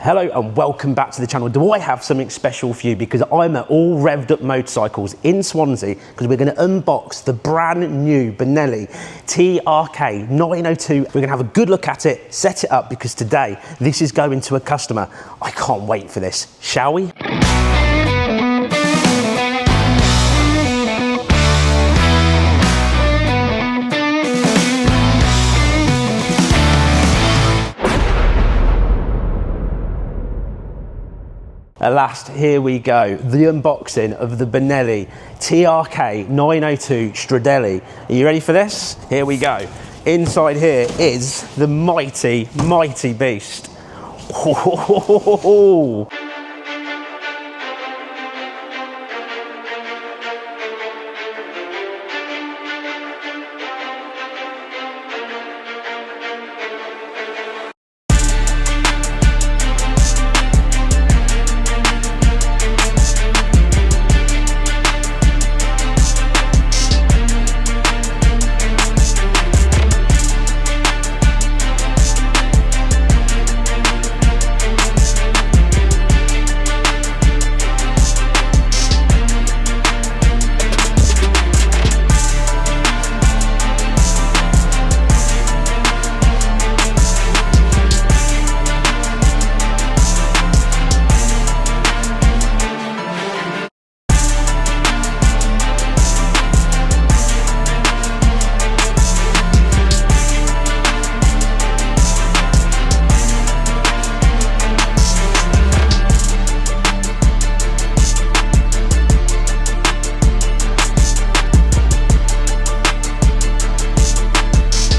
Hello and welcome back to the channel. Do I have something special for you? Because I'm at All Revved Up Motorcycles in Swansea because we're going to unbox the brand new Benelli TRK 902. We're going to have a good look at it, set it up, because today this is going to a customer. I can't wait for this, shall we? At last, here we go, the unboxing of the Benelli TRK 902 Stradale. Are you ready for this? Here we go. Inside here is the mighty, mighty beast.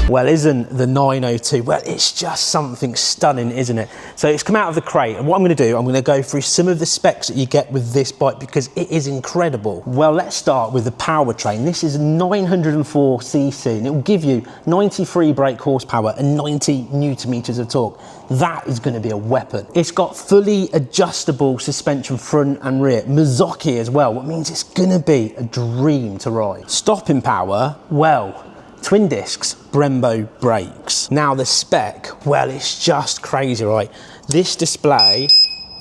Well, isn't the 902, well, it's just something stunning, isn't it? So it's come out of the crate, and what I'm going to do, I'm going to go through some of the specs that you get with this bike because it is incredible. Well, let's start with the powertrain. This is 904cc, and it will give you 93 brake horsepower and 90 newton meters of torque. That is going to be a weapon. It's got fully adjustable suspension front and rear, Mazzocchi as well, what means it's going to be a dream to ride. Stopping power, well, twin discs, Brembo brakes. Now the spec, well, it's just crazy, right? This display,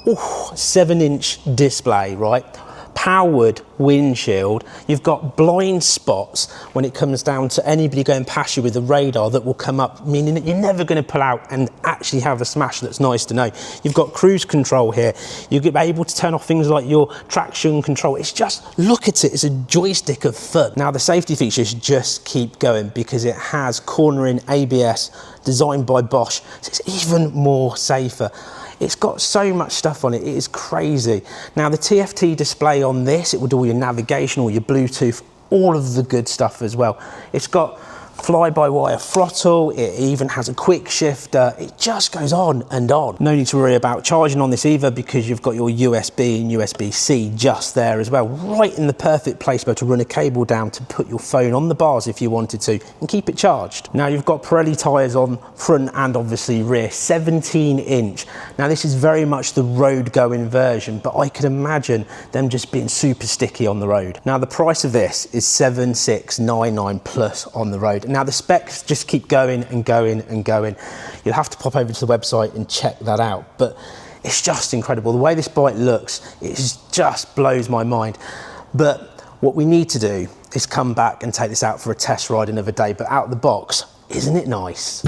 7-inch display, right? Powered windshield. You've got blind spots when it comes down to anybody going past you with the radar that will come up, meaning that you're never going to pull out and actually have a smash. That's nice to know. You've got cruise control here. You'll be able to turn off things like your traction control. It's just, look at it, it's a joystick of fun. Now the safety features just keep going because it has cornering ABS designed by Bosch, so it's even more safer. It's got so much stuff on it, it is crazy. Now the TFT display on this, it will do all your navigation, all your Bluetooth, all of the good stuff as well. It's got fly-by-wire throttle, it even has a quick shifter, it just goes on and on. No need to worry about charging on this either because you've got your USB and USB-C just there as well, right in the perfect place to run a cable down to put your phone on the bars if you wanted to and keep it charged. Now you've got Pirelli tyres on front and obviously rear, 17-inch. Now this is very much the road-going version, but I could imagine them just being super sticky on the road. Now the price of this is 7,699 plus on the road. Now the specs just keep going and going and going. You'll have to pop over to the website and check that out, but it's just incredible. The way this bike looks, it just blows my mind. But what we need to do is come back and take this out for a test ride another day, but out of the box, isn't it nice?